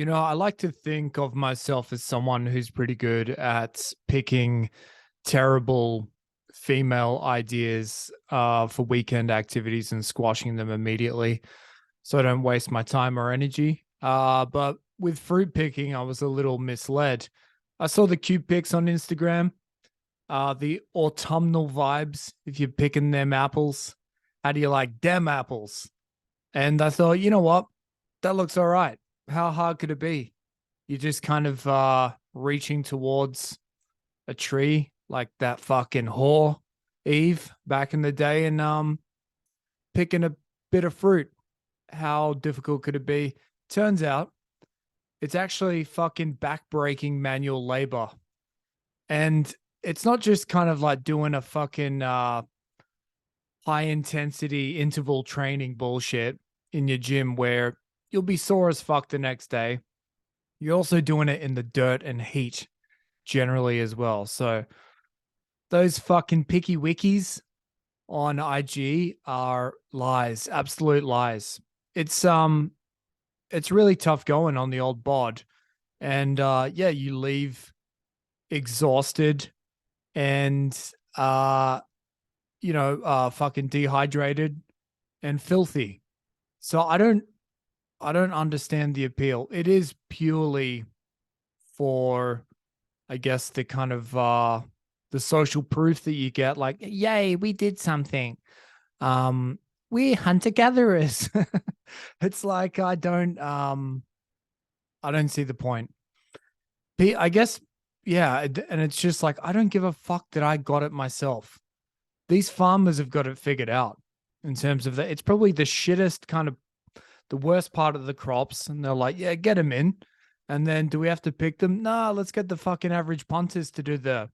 I like to think of myself as someone who's pretty good at picking terrible female ideas for weekend activities and squashing them immediately so I don't waste my time or energy. But with fruit picking, I was a little misled. I saw the cute pics on Instagram, the autumnal vibes, if you're picking them apples. How do you like them apples? And I thought, you know what? That looks all right. How hard could it be? You're just kind of reaching towards a tree like that fucking whore Eve back in the day and picking a bit of fruit. How difficult could it be? Turns out it's actually fucking backbreaking manual labor. And it's not just kind of like doing a fucking high intensity interval training bullshit in your gym where you'll be sore as fuck the next day. You're also doing it in the dirt and heat generally as well. So those fucking picky wikis on IG are lies, absolute lies. It's really tough going on the old bod. And yeah, you leave exhausted and fucking dehydrated and filthy. So I don't understand the appeal. It is purely for, I guess, the kind of the social proof that you get, like, yay, we did something. We're hunter gatherers. It's like I don't see the point. I guess, yeah, and it's just like I don't give a fuck that I got it myself. These farmers have got it figured out in terms of that. It's probably the shittest kind of the worst part of the crops, and they're like, yeah, get them in. And then do we have to pick them? Nah, let's get the fucking average punters to do the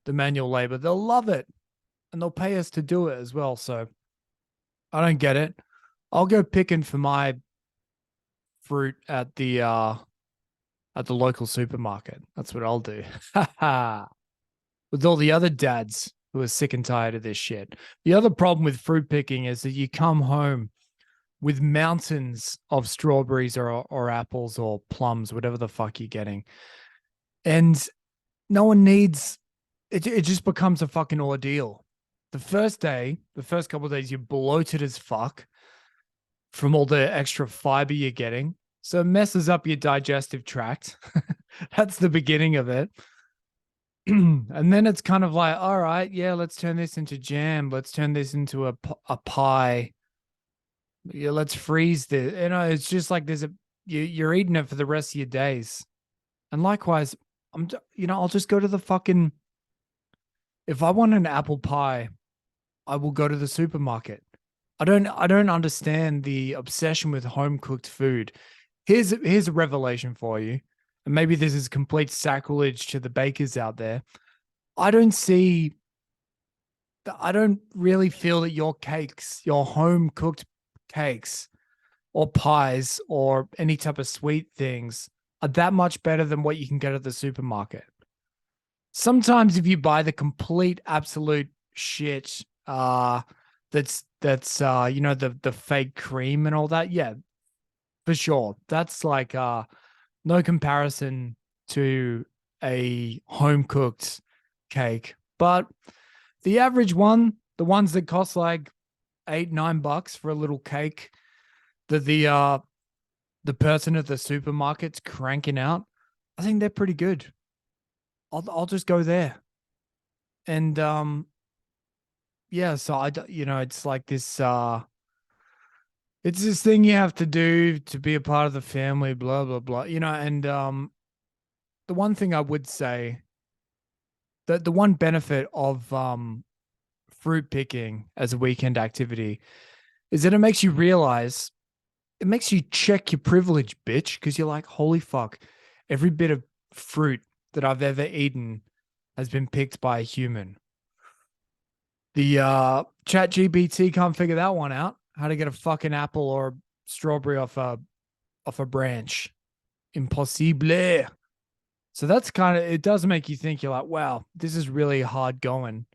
manual labor. They'll love it, and they'll pay us to do it as well. So I don't get it. I'll go picking for my fruit at the local supermarket. That's what I'll do. With all the other dads who are sick and tired of this shit. The other problem with fruit picking is that you come home with mountains of strawberries or apples or plums, whatever the fuck you're getting. And no one needs it. It just becomes a fucking ordeal. The first day, the first couple of days, you're bloated as fuck from all the extra fiber you're getting. So it messes up your digestive tract. That's the beginning of it. And then it's kind of like, all right, yeah, let's turn this into jam. Let's turn this into a pie. Yeah, let's freeze this. It's just like you're eating it for the rest of your days. And likewise, I'll just go to the fucking. If I want an apple pie, I will go to the supermarket. I don't understand the obsession with home cooked food. Here's a revelation for you. And maybe this is complete sacrilege to the bakers out there. I don't see I don't really feel that your cakes, your home cooked cakes or pies or any type of sweet things are that much better than what you can get at the supermarket. Sometimes if you buy the complete absolute shit, that's the fake cream and all that, yeah, for sure. That's like no comparison to a home cooked cake. But the average one, the ones that cost like $8-9 for a little cake that the person at the supermarket's cranking out, I think they're pretty good. I'll just go there. And yeah, so it's like this it's this thing you have to do to be a part of the family, blah blah blah. And the one thing I would say that the one benefit of fruit picking as a weekend activity is that it makes you realize, it makes you check your privilege, bitch, because you're like, holy fuck, every bit of fruit that I've ever eaten has been picked by a human. The chat GBT can't figure that one out. How to get a fucking apple or strawberry off a branch. Impossible. So that's it does make you think. You're like, wow, this is really hard going.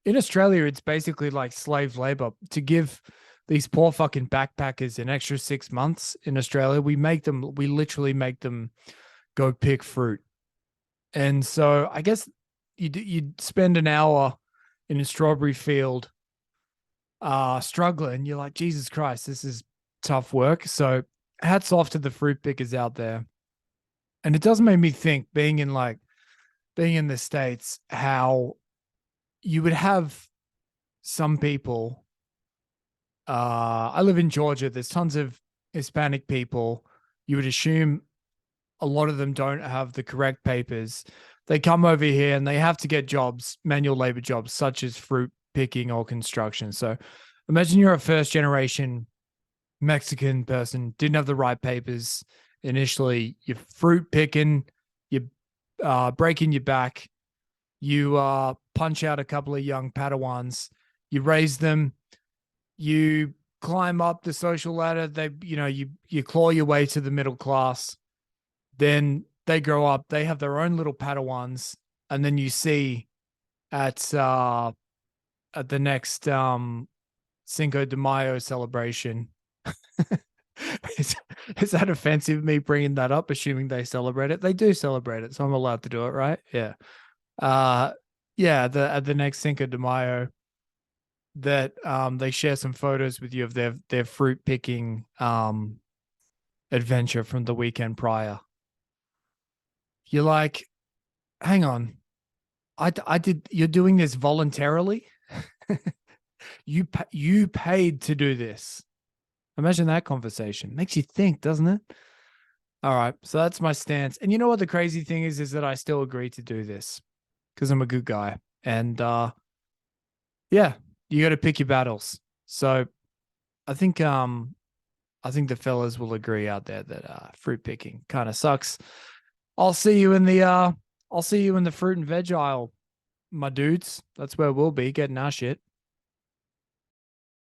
In Australia, it's basically like slave labor. To give these poor fucking backpackers an extra 6 months in Australia. We literally make them go pick fruit. And so I guess you'd spend an hour in a strawberry field struggling. You're like, Jesus Christ, this is tough work. So hats off to the fruit pickers out there. And it does make me think, being in the States, how you would have some people. I live in Georgia. There's tons of Hispanic people. You would assume a lot of them don't have the correct papers. They come over here and they have to get jobs, manual labor jobs, such as fruit picking or construction. So imagine you're a first generation Mexican person, didn't have the right papers initially. You're fruit picking, you're breaking your back, you punch out a couple of young Padawans, you raise them, you climb up the social ladder. You claw your way to the middle class. Then they grow up, they have their own little Padawans, and then you see at the next Cinco de Mayo celebration. Is that offensive, me bringing that up, assuming they celebrate it? They do celebrate it, so I'm allowed to do it, right? Yeah. At the next Cinco de Mayo, that they share some photos with you of their fruit picking adventure from the weekend prior. You're like, hang on, I did. You're doing this voluntarily. You paid to do this. Imagine that conversation. Makes you think, doesn't it? All right, so that's my stance. And you know what the crazy thing is that I still agree to do this because I'm a good guy. And yeah, you got to pick your battles. So I think the fellas will agree out there that fruit picking kind of sucks. I'll see you in the fruit and veg aisle, my dudes. That's where we'll be getting our shit.